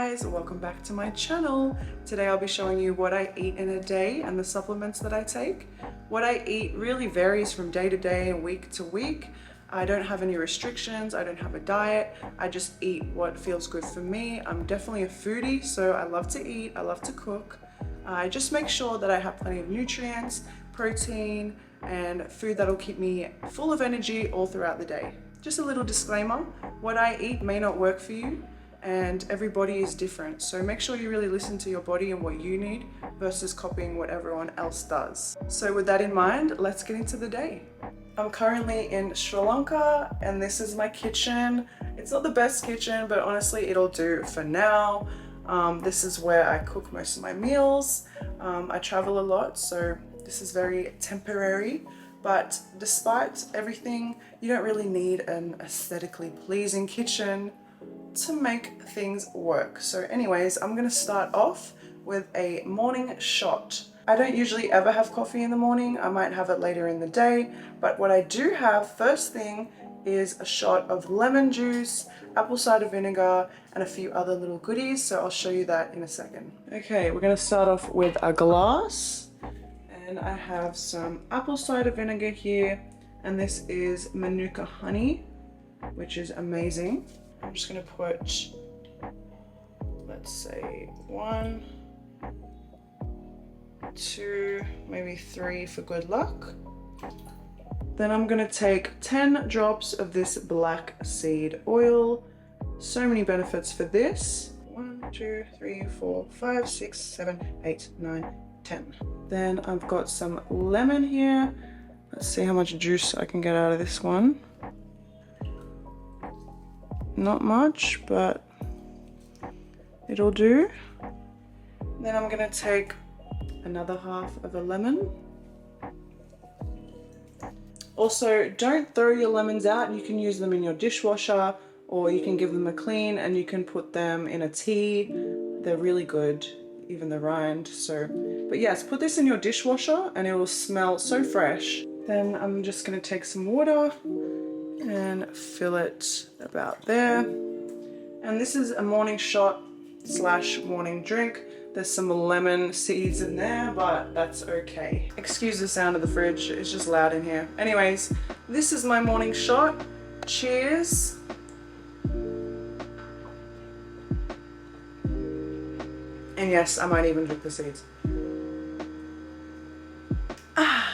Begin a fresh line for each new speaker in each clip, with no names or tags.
guys, welcome back to my channel. Today I'll be showing you what I eat in a day and the supplements that I take. What I eat really varies from day to day and week to week. I don't have any restrictions, I don't have a diet, I just eat what feels good for me. I'm definitely a foodie, so I love to eat, I love to cook. I just make sure that I have plenty of nutrients, protein, and food that'll keep me full of energy all throughout the day. Just a little disclaimer, what I eat may not work for you, and everybody is different, so make sure you really listen to your body and what you need versus copying what everyone else does. So with that in mind, let's get into the day. I'm currently in Sri Lanka and this is my kitchen. It's not the best kitchen, but honestly it'll do for now. This is where I cook most of my meals. I travel a lot, so this is very temporary, but despite everything, you don't really need an aesthetically pleasing kitchen to make things work. So anyways, I'm gonna start off with a morning shot. I don't usually ever have coffee in the morning. I might have it later in the day, but what I do have first thing is a shot of lemon juice, apple cider vinegar, and a few other little goodies, so I'll show you that in a second. Okay, we're gonna start off with a glass, and I have some apple cider vinegar here, and this is Manuka honey, which is amazing. I'm just gonna put, let's say 1, 2, maybe 3 for good luck. Then I'm gonna take 10 drops of this black seed oil. So many benefits for this. 1, 2, 3, 4, 5, 6, 7, 8, 9, 10. Then I've got some lemon here. Let's see how much juice I can get out of this one. Not much, but it'll do. Then I'm gonna take another half of a lemon. Also, don't throw your lemons out. You can use them in your dishwasher, or you can give them a clean and you can put them in a tea. They're really good, even the rind. So, but yes, put this in your dishwasher and it will smell so fresh. Then I'm just gonna take some water and fill it about there. And this is a morning shot / morning drink. There's some lemon seeds in there, but that's okay. Excuse the sound of the fridge, it's just loud in here. Anyways, this is my morning shot. Cheers. And yes, I might even drink the seeds.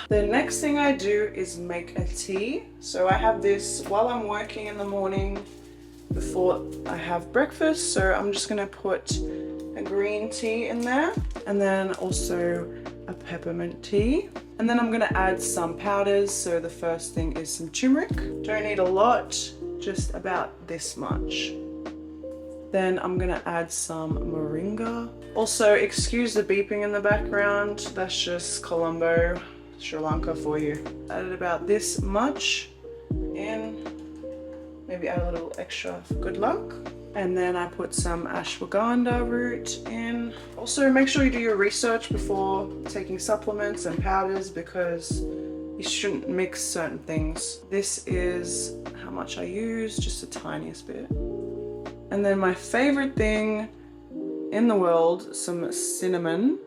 The next thing I do is make a tea. So I have this while I'm working in the morning before I have breakfast. So I'm just gonna put a green tea in there, and then also a peppermint tea. And then I'm gonna add some powders. So the first thing is some turmeric. Don't need a lot, just about this much. Then I'm gonna add some moringa. Also, excuse the beeping in the background. That's just Colombo, Sri Lanka for you. Added about this much in, maybe add a little extra for good luck. And then I put some ashwagandha root in. Also, make sure you do your research before taking supplements and powders, because you shouldn't mix certain things. This is how much I use, just the tiniest bit. And then my favorite thing in the world, some cinnamon.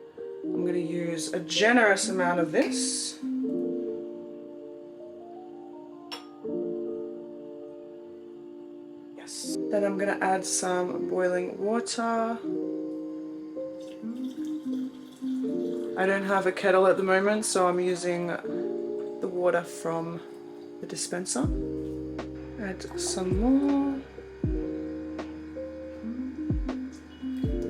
I'm gonna use a generous amount of this. Yes. Then I'm gonna add some boiling water. I don't have a kettle at the moment, so I'm using the water from the dispenser. Add some more.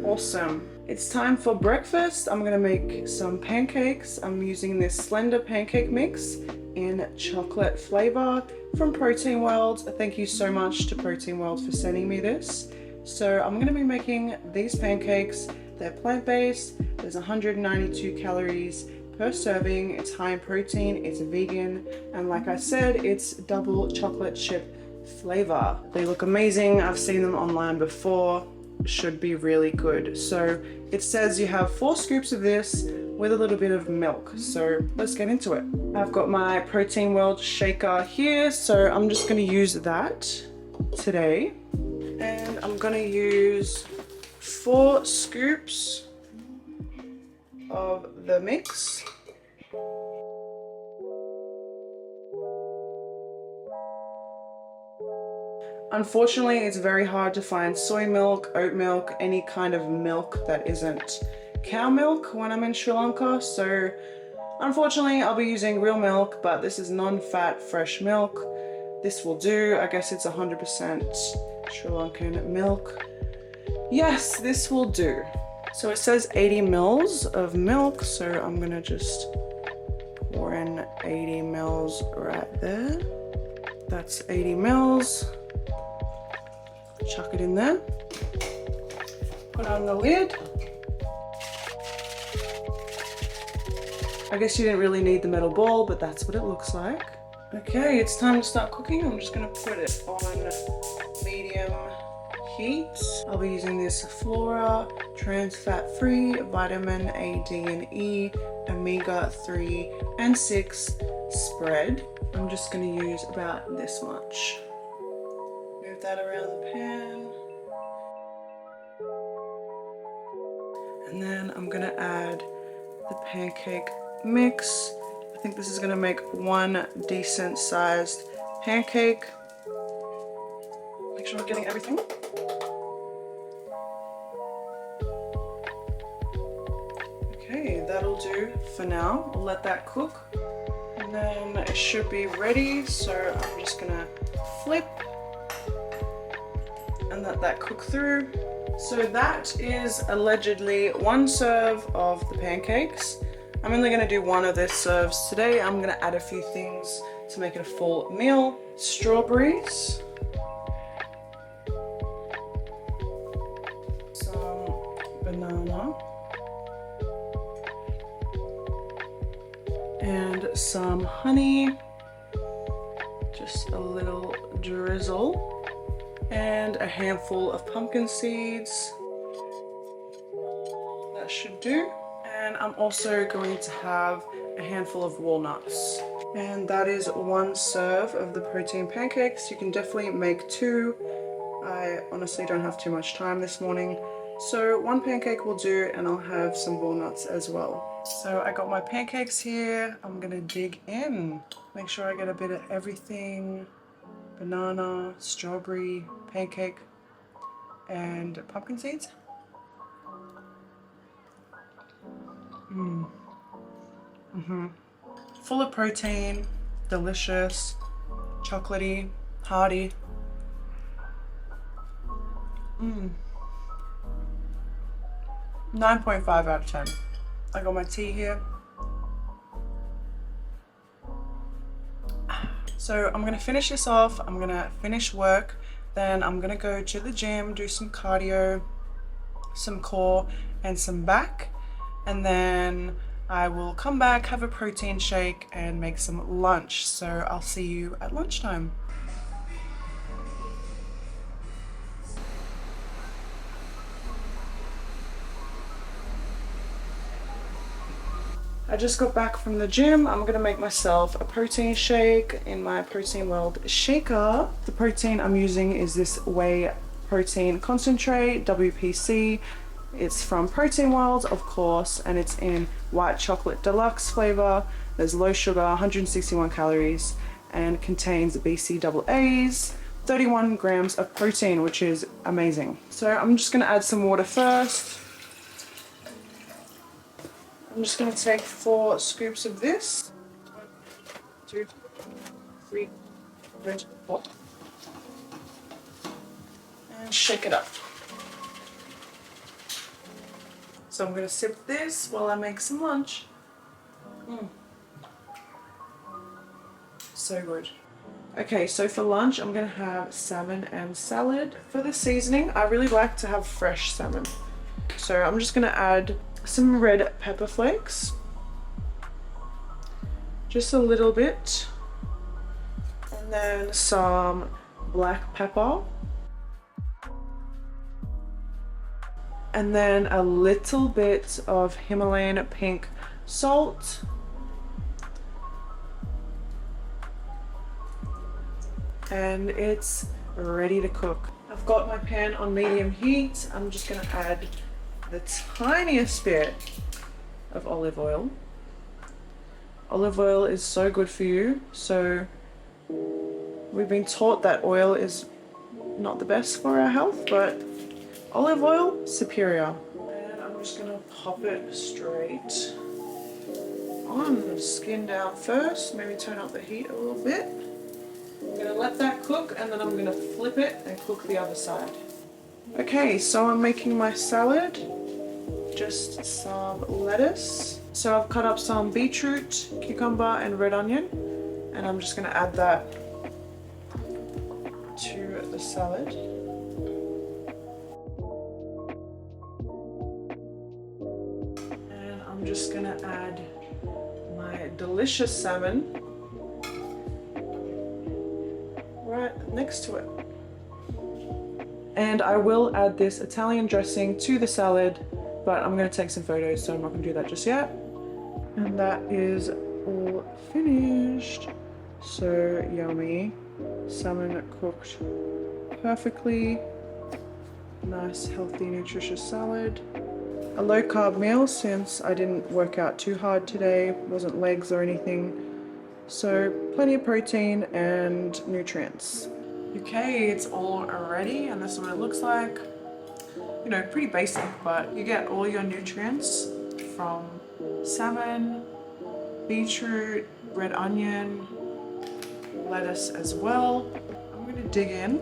Awesome. It's time for breakfast. I'm gonna make some pancakes. I'm using this Slender pancake mix in chocolate flavor from Protein World. Thank you so much to Protein World for sending me this. So I'm gonna be making these pancakes. They're plant-based. There's 192 calories per serving. It's high in protein, it's vegan, and like I said, it's double chocolate chip flavor. They look amazing. I've seen them online before. Should be really good. So it says you have 4 scoops of this with a little bit of milk. So let's get into it. I've got my Protein World shaker here, so I'm just going to use that today. And I'm going to use 4 scoops of the mix. Unfortunately, it's very hard to find soy milk, oat milk, any kind of milk that isn't cow milk when I'm in Sri Lanka. So unfortunately, I'll be using real milk, but this is non-fat fresh milk. This will do. I guess it's 100% Sri Lankan milk. Yes, this will do. So it says 80 mils of milk, so I'm gonna just pour in 80 mils right there. That's 80 mils. Chuck it in there. Put on the lid. I guess you didn't really need the metal ball, but that's what it looks like. Okay, it's time to start cooking. I'm just gonna put it on medium heat. I'll be using this Flora trans fat free vitamin A, D and E omega 3 and 6 spread. I'm just gonna use about this much. Move that around the pan. And then I'm gonna add the pancake mix. I think this is gonna make one decent sized pancake. Make sure I'm getting everything. Okay, that'll do for now. We'll let that cook. And then it should be ready. So I'm just gonna flip and let that cook through. So that is allegedly 1 serve of the pancakes. I'm only gonna do 1 of their serves today. I'm gonna add a few things to make it a full meal. Strawberries. Some banana. And some honey. Just a little drizzle. And a handful of pumpkin seeds. That should do. And I'm also going to have a handful of walnuts. And that is 1 serve of the protein pancakes. You can definitely make 2. I honestly don't have too much time this morning. So 1 pancake will do, and I'll have some walnuts as well. So I got my pancakes here. I'm gonna dig in. Make sure I get a bit of everything. Banana, strawberry, pancake, and pumpkin seeds. Full of protein, delicious, chocolatey, hearty. 9.5 out of 10. I got my tea here. So I'm gonna finish this off. I'm gonna finish work. Then I'm gonna go to the gym, do some cardio, some core, and some back. And then I will come back, have a protein shake, and make some lunch. So I'll see you at lunchtime. I just got back from the gym. I'm gonna make myself a protein shake in my Protein World shaker. The protein I'm using is this whey protein concentrate, WPC. It's from Protein World, of course, and it's in white chocolate deluxe flavor. There's low sugar, 161 calories, and contains BCAAs, 31 grams of protein, which is amazing. So I'm just gonna add some water first. I'm just going to take 4 scoops of this. 1, 2, 3, 4. And shake it up. So I'm going to sip this while I make some lunch. So good. Okay, so for lunch I'm going to have salmon and salad. For the seasoning, I really like to have fresh salmon. So I'm just going to add some red pepper flakes, just a little bit, and then some black pepper, and then a little bit of Himalayan pink salt, and it's ready to cook. Of got my pan on medium heat. I'm just gonna add the tiniest bit of olive oil. Olive oil is so good for you. So we've been taught that oil is not the best for our health, but olive oil, superior. And I'm just gonna pop it straight on. Skin down first, maybe turn up the heat a little bit. I'm gonna let that cook and then I'm gonna flip it and cook the other side. Okay, so I'm making my salad. Just some lettuce. So I've cut up some beetroot, cucumber and red onion, and I'm just gonna add that to the salad. And I'm just gonna add my delicious salmon right next to it. And I will add this Italian dressing to the salad, but I'm going to take some photos, so I'm not going to do that just yet. And that is all finished. So yummy. Salmon cooked perfectly. Nice, healthy, nutritious salad. A low carb meal since I didn't work out too hard today. Wasn't legs or anything. So plenty of protein and nutrients. Okay, it's all ready and this is what it looks like. You know, pretty basic, but you get all your nutrients from salmon, beetroot, red onion, lettuce as well. I'm gonna dig in.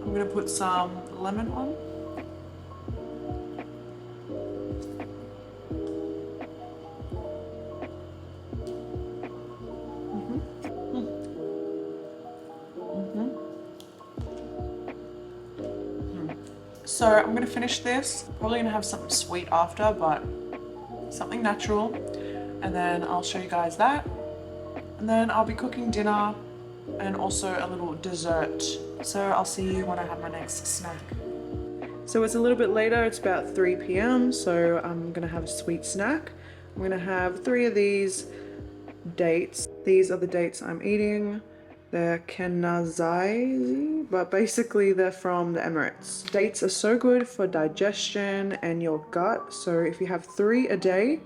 I'm gonna put some lemon on. So I'm gonna finish this. Probably gonna have something sweet after, but something natural. And then I'll show you guys that. And then I'll be cooking dinner and also a little dessert. So I'll see you when I have my next snack. So it's a little bit later, it's about 3 p.m. So I'm gonna have a sweet snack. I'm gonna have 3 of these dates. These are the dates I'm eating. They're Kenazai, but basically they're from the Emirates. Dates are so good for digestion and your gut. So if you have 3 a day,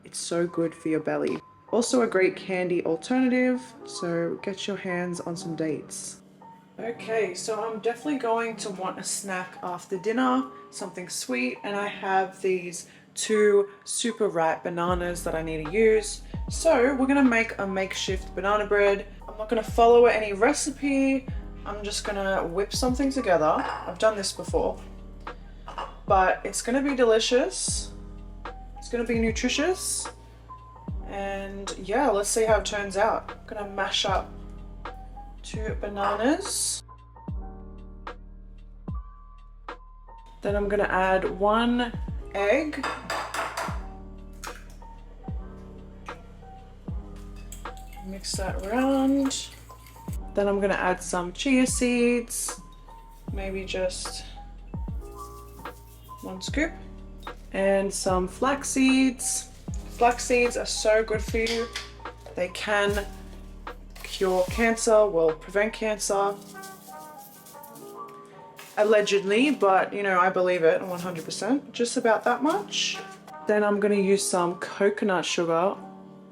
it's so good for your belly. Also a great candy alternative. So get your hands on some dates. Okay, so I'm definitely going to want a snack after dinner, something sweet, and I have these 2 super ripe bananas that I need to use. So we're gonna make a makeshift banana bread. I'm not gonna follow any recipe. I'm just gonna whip something together. I've done this before, but it's gonna be delicious. It's gonna be nutritious. And yeah, let's see how it turns out. I'm gonna mash up 2 bananas. Then I'm gonna add 1 egg. Mix that around. Then I'm gonna add some chia seeds, maybe just 1 scoop, and some flax seeds. Flax seeds are so good for you. They can cure cancer, will prevent cancer. Allegedly, but you know, I believe it 100%. Just about that much. Then I'm gonna use some coconut sugar.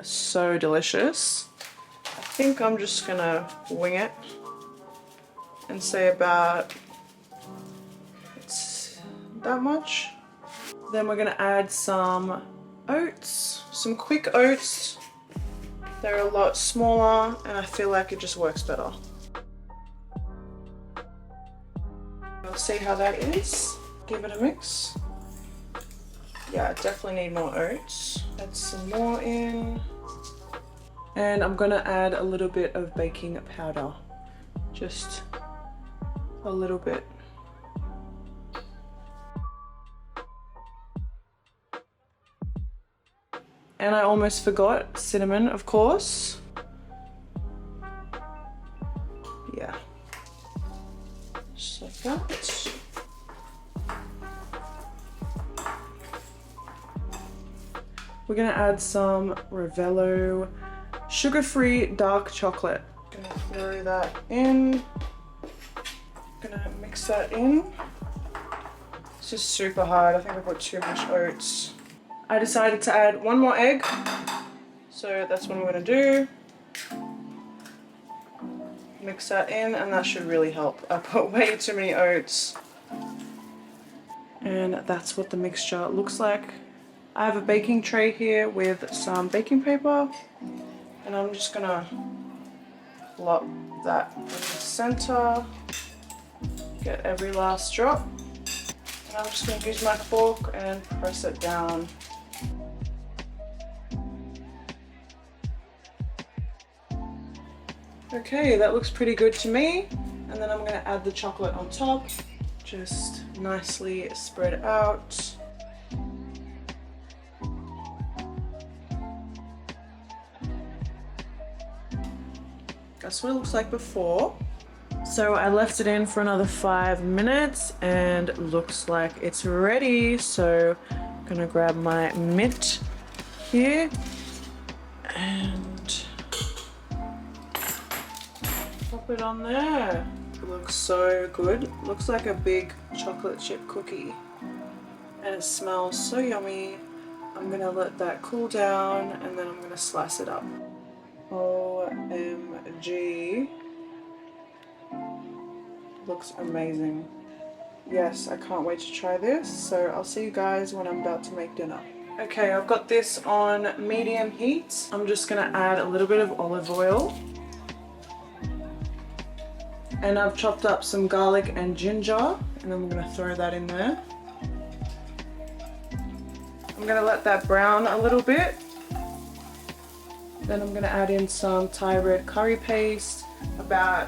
So delicious. I think I'm just gonna wing it and say about that much. Then we're gonna add some oats, some quick oats. They're a lot smaller and I feel like it just works better. We'll see how that is. Give it a mix. Yeah, definitely need more oats. Add some more in. And I'm gonna add a little bit of baking powder. Just a little bit. And I almost forgot cinnamon, of course. Yeah. Just like that. we're gonna add some Ravello sugar-free dark chocolate. Gonna throw that in. Gonna mix that in. It's just super hard. I think I put too much oats. I decided to add one more egg, so that's what I'm gonna do. Mix that in, and that should really help. I put way too many oats. And that's what the mixture looks like. I have a baking tray here with some baking paper, and I'm just gonna plop that in the center. Get every last drop. And I'm just gonna use my fork and press it down. Okay, that looks pretty good to me. And then I'm gonna add the chocolate on top. Just nicely spread out. That's what it looks like before. So I left it in for another 5 minutes and looks like it's ready. So I'm gonna grab my mitt here and pop it on there. It looks so good. Looks like a big chocolate chip cookie and it smells so yummy. I'm gonna let that cool down and then I'm gonna slice it up. OMG. Looks amazing. Yes, I can't wait to try this. So I'll see you guys when I'm about to make dinner. Okay, I've got this on medium heat. I'm just gonna add a little bit of olive oil. And I've chopped up some garlic and ginger, and I'm gonna throw that in there. I'm gonna let that brown a little bit. Then I'm gonna add in some Thai red curry paste, about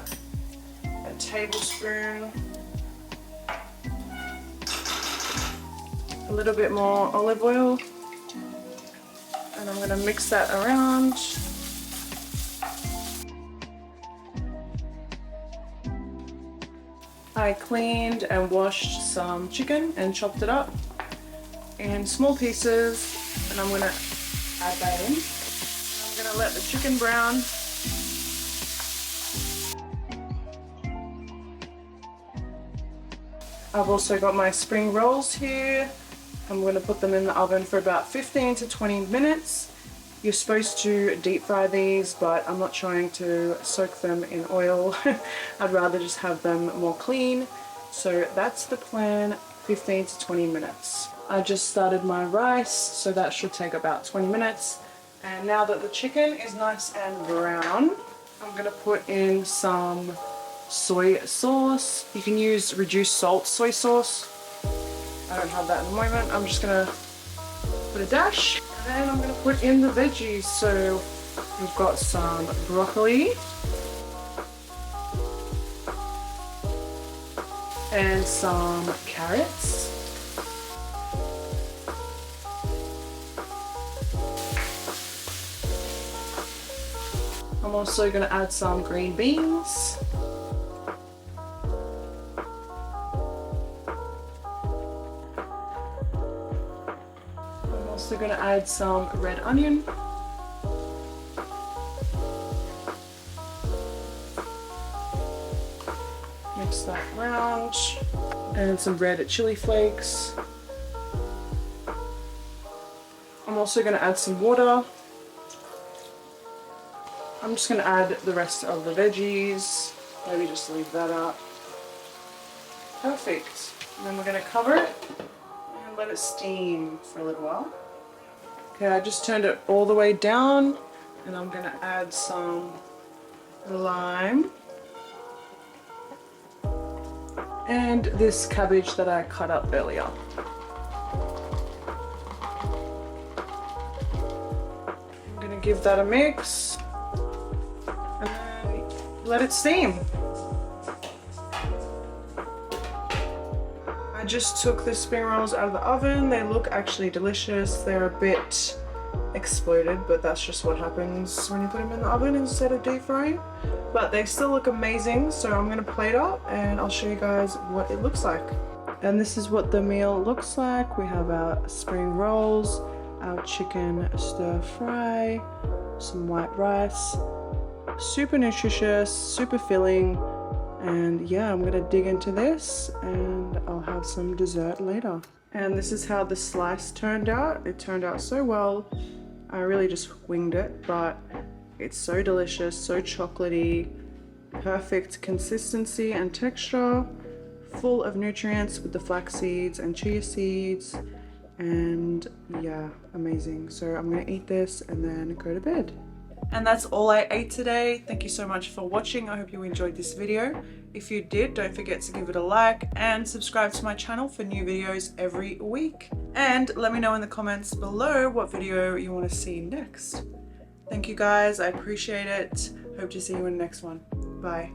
a tablespoon. A little bit more olive oil. And I'm gonna mix that around. I cleaned and washed some chicken and chopped it up in small pieces, and I'm gonna add that in. I'm gonna let the chicken brown. I've also got my spring rolls here. I'm going to put them in the oven for about 15 to 20 minutes. You're supposed to deep fry these, but I'm not trying to soak them in oil. I'd rather just have them more clean. So that's the plan, 15 to 20 minutes. I just started my rice, so that should take about 20 minutes. And now that the chicken is nice and brown, I'm going to put in some soy sauce. You can use reduced salt soy sauce. I don't have that at the moment. I'm just gonna put a dash, and then I'm gonna put in the veggies. So we've got some broccoli and some carrots. I'm also gonna add some green beans. I'm going to add some red onion. Mix that around. And some red chili flakes. I'm also going to add some water. I'm just going to add the rest of the veggies. Maybe just leave that out. Perfect. And then we're going to cover it and let it steam for a little while. Okay, I just turned it all the way down, and I'm going to add some lime and this cabbage that I cut up earlier. I'm going to give that a mix and then let it steam. I just took the spring rolls out of the oven. They look actually delicious. They're a bit exploded, but that's just what happens when you put them in the oven instead of deep frying. But they still look amazing, so I'm gonna plate up and I'll show you guys what it looks like. And this is what the meal looks like. We have our spring rolls. our chicken stir fry, some white rice, super nutritious, super filling, and yeah, I'm gonna dig into this and I'll have some dessert later. And this is how the slice turned out. It turned out so well. I really just winged it, but it's so delicious, so chocolatey, perfect consistency and texture, full of nutrients with the flax seeds and chia seeds, and yeah, amazing. So I'm gonna eat this and then go to bed. And that's all I ate today. Thank you so much for watching. I hope you enjoyed this video. If you did, don't forget to give it a like and subscribe to my channel for new videos every week. And let me know in the comments below what video you want to see next. Thank you guys, I appreciate it. Hope to see you in the next one. Bye.